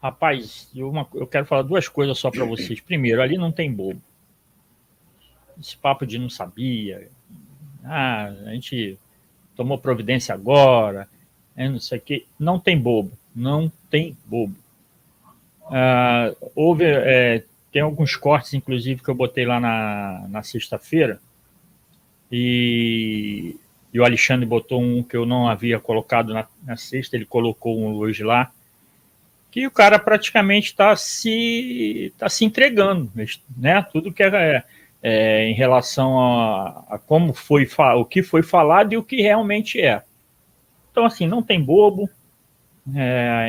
Rapaz, eu quero falar duas coisas só para vocês. Primeiro, ali não tem bobo. Esse papo de não sabia. A gente tomou providência agora. Não sei o quê. Não tem bobo. Não tem bobo. Tem alguns cortes, inclusive, que eu botei lá na sexta-feira. E o Alexandre botou um que eu não havia colocado na sexta. Ele colocou um hoje lá. Que o cara praticamente está se entregando, né? Tudo que em relação a como foi o que foi falado e o que realmente é. Então, assim, não tem bobo.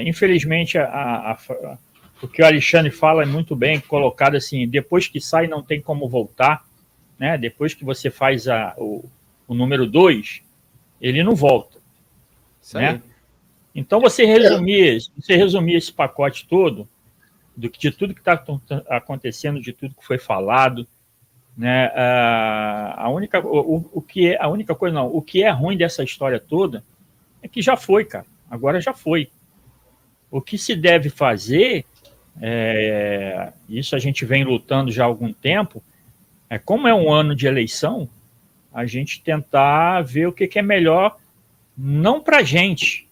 Infelizmente, o que o Alexandre fala é muito bem colocado assim, depois que sai não tem como voltar, né? Depois que você faz o número 2, ele não volta. Isso né? Aí. Então, você resumir esse pacote todo, de tudo que está acontecendo, de tudo que foi falado, né? O que é ruim dessa história toda é que já foi, cara. Agora já foi. O que se deve fazer, isso a gente vem lutando já há algum tempo, como é um ano de eleição, a gente tentar ver o que é melhor, não para a gente,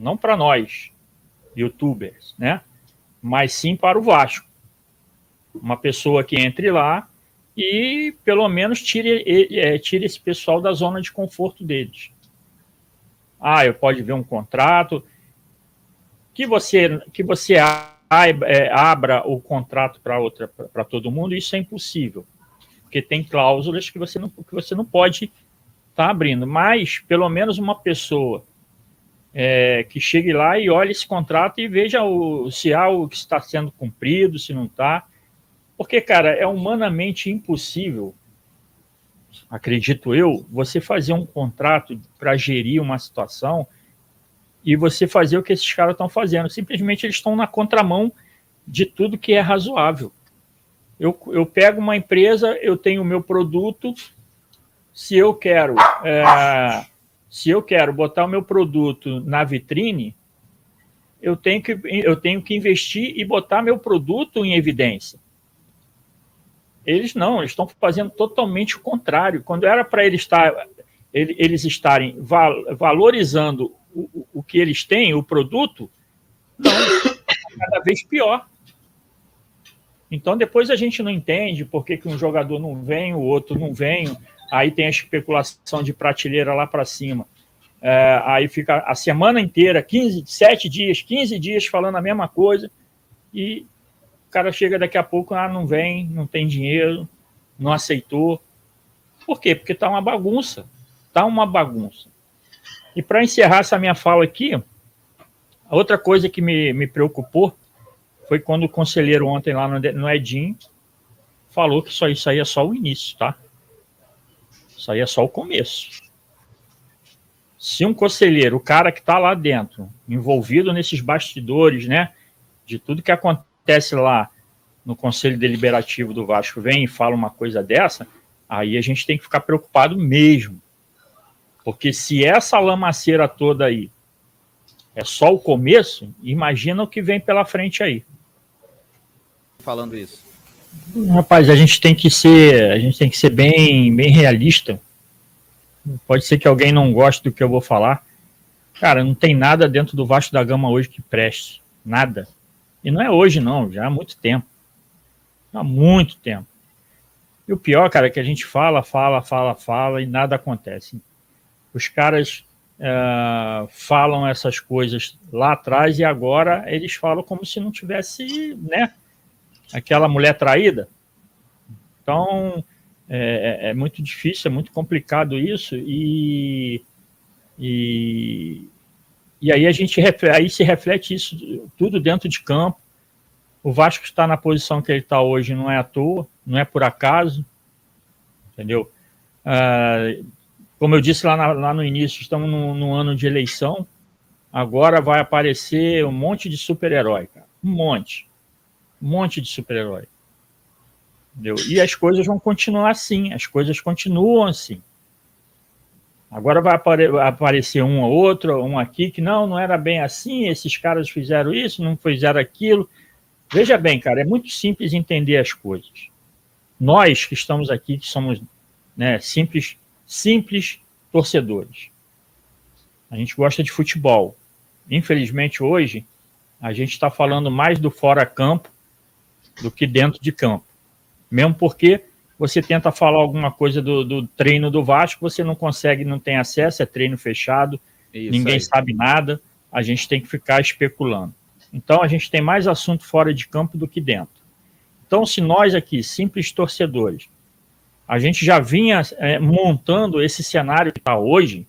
não para nós, youtubers, né? Mas sim para o Vasco. Uma pessoa que entre lá e pelo menos tire esse pessoal da zona de conforto deles. Eu pode ver um contrato, que você abra o contrato para todo mundo, isso é impossível, porque tem cláusulas que você não pode estar abrindo, mas pelo menos uma pessoa que chegue lá e olhe esse contrato e veja se há o que está sendo cumprido, se não está, porque, cara, é humanamente impossível, acredito eu, você fazer um contrato para gerir uma situação e você fazer o que esses caras estão fazendo. Simplesmente eles estão na contramão de tudo que é razoável. Eu pego uma empresa, eu tenho o meu produto, se eu quero botar o meu produto na vitrine, eu tenho que investir e botar meu produto em evidência. Eles estão fazendo totalmente o contrário. Quando era para eles estarem valorizando o que eles têm, o produto, não, cada vez pior. Então, depois a gente não entende por que um jogador não vem, o outro não vem, aí tem a especulação de prateleira lá para cima. Aí fica a semana inteira, 7 dias, 15 dias falando a mesma coisa, e o cara chega daqui a pouco, não vem, não tem dinheiro, não aceitou. Por quê? Porque está uma bagunça. Está uma bagunça. E para encerrar essa minha fala aqui, a outra coisa que me preocupou foi quando o conselheiro ontem lá no Edinho falou que isso aí é só o início, tá? Isso aí é só o começo. Se um conselheiro, o cara que está lá dentro, envolvido nesses bastidores, né, de tudo que acontece lá no Conselho Deliberativo do Vasco, vem e fala uma coisa dessa, aí a gente tem que ficar preocupado mesmo. Porque se essa lamaceira toda aí é só o começo, imagina o que vem pela frente aí. Falando isso. Rapaz, a gente tem que ser bem realista. Pode ser que alguém não goste do que eu vou falar. Cara, não tem nada dentro do Vasco da Gama hoje que preste. Nada. E não é hoje, não. Já há muito tempo. Há muito tempo. E o pior, cara, é que a gente fala e nada acontece. Os caras falam essas coisas lá atrás e agora eles falam como se não tivesse, né, aquela mulher traída. Então, é muito difícil, é muito complicado isso e aí aí se reflete isso tudo dentro de campo. O Vasco está na posição que ele está hoje não é à toa, não é por acaso, entendeu? Como eu disse lá no início, estamos num ano de eleição, agora vai aparecer um monte de super-herói, cara. Um monte de super-herói. Entendeu? E as coisas vão continuar assim, as coisas continuam assim. Agora vai aparecer um ou outro, um aqui, que não era bem assim, esses caras fizeram isso, não fizeram aquilo. Veja bem, cara, é muito simples entender as coisas. Nós que estamos aqui, que somos, né, simples torcedores. A gente gosta de futebol. Infelizmente, hoje, a gente está falando mais do fora-campo do que dentro de campo. Mesmo porque você tenta falar alguma coisa do treino do Vasco, você não consegue, não tem acesso, é treino fechado, isso ninguém aí sabe nada, a gente tem que ficar especulando. Então, a gente tem mais assunto fora de campo do que dentro. Então, se nós aqui, simples torcedores, a gente já vinha montando esse cenário que está hoje,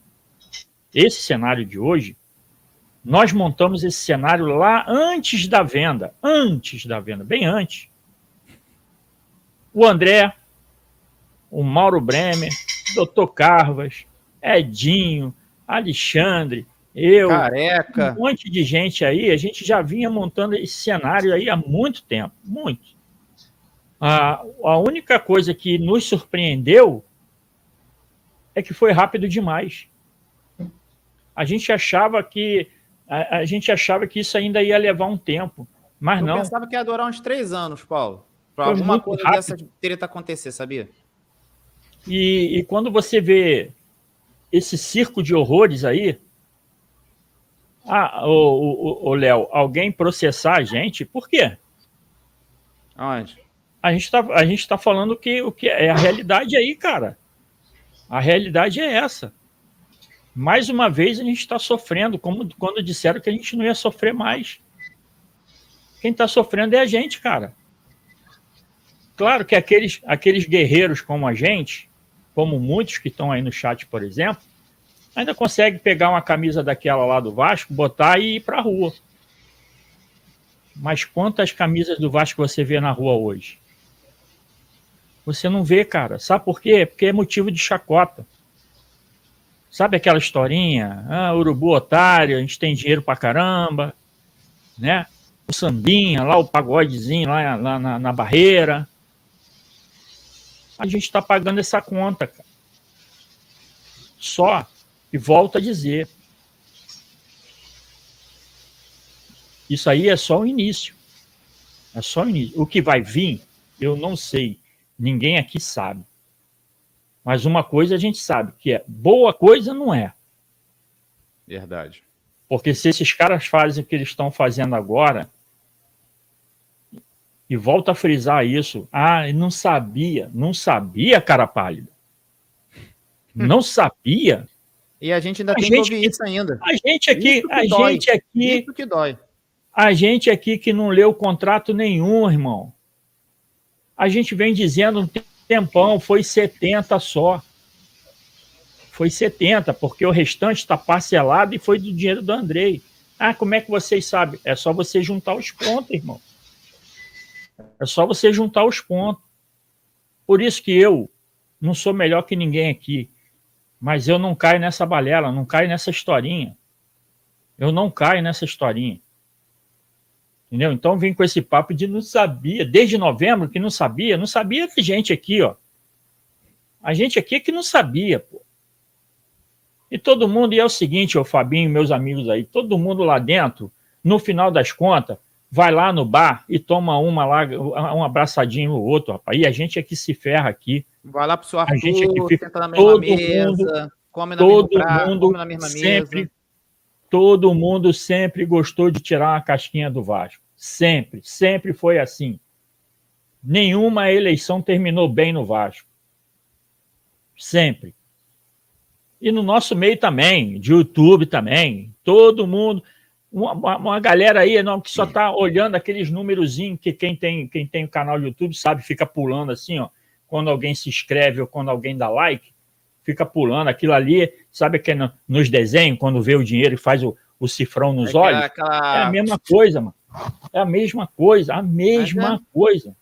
esse cenário de hoje, nós montamos esse cenário lá antes da venda, bem antes. O André, o Mauro Bremer, Dr. Carvas, Edinho, Alexandre, eu, Careca, um monte de gente aí, a gente já vinha montando esse cenário aí há muito tempo, muito. A única coisa que nos surpreendeu é que foi rápido demais. A gente achava que isso ainda ia levar um tempo, mas não. Eu pensava que ia durar uns 3 anos, Paulo, para alguma coisa dessa treta acontecer, sabia? E quando você vê esse circo de horrores aí, Léo, alguém processar a gente, por quê? Onde? A gente tá falando o que é a realidade aí, cara. A realidade é essa. Mais uma vez a gente está sofrendo, como quando disseram que a gente não ia sofrer mais. Quem está sofrendo é a gente, cara. Claro que aqueles guerreiros como a gente, como muitos que estão aí no chat, por exemplo, ainda consegue pegar uma camisa daquela lá do Vasco, botar e ir para a rua. Mas quantas camisas do Vasco você vê na rua hoje? Você não vê, cara. Sabe por quê? Porque é motivo de chacota. Sabe aquela historinha? Urubu otário, a gente tem dinheiro pra caramba, né? O sambinha, lá o pagodezinho, lá na barreira. A gente está pagando essa conta, cara. Só, e volto a dizer, isso aí é só o início. É só o início. O que vai vir, eu não sei. Ninguém aqui sabe. Mas uma coisa a gente sabe, que é boa coisa não é. Verdade. Porque se esses caras fazem o que eles estão fazendo agora, e volta a frisar isso, não sabia, cara pálida. Não sabia. E a gente ainda tem que ouvir isso ainda. A gente aqui, Isso que dói. A gente aqui que não leu contrato nenhum, irmão. A gente vem dizendo um tempão, foi 70 só. Foi 70, porque o restante está parcelado e foi do dinheiro do Andrei. Como é que vocês sabem? É só você juntar os pontos, irmão. É só você juntar os pontos. Por isso que eu não sou melhor que ninguém aqui. Mas eu não caio nessa balela, não caio nessa historinha. Eu não caio nessa historinha. Entendeu? Então vem com esse papo de não sabia. Desde novembro que não sabia a gente aqui, ó. A gente aqui é que não sabia, pô. E todo mundo, e é o seguinte, o Fabinho, meus amigos aí, todo mundo lá dentro, no final das contas, vai lá no bar e toma uma lá, um abraçadinho no outro, rapaz. E a gente é que se ferra aqui. Vai lá pro seu Arthur, a gente é que fica, senta na mesma mesa, come na mesma prato, come na mesma mesa. Todo mundo sempre gostou de tirar uma casquinha do Vasco. Sempre foi assim. Nenhuma eleição terminou bem no Vasco. Sempre. E no nosso meio também, de YouTube também, todo mundo, uma galera aí não, que só está olhando aqueles númerozinhos que quem tem o canal do YouTube sabe, fica pulando assim, ó, quando alguém se inscreve ou quando alguém dá like, fica pulando aquilo ali, sabe que é nos desenhos, quando vê o dinheiro e faz o cifrão nos olhos, é a mesma coisa, mano. É a mesma coisa, coisa.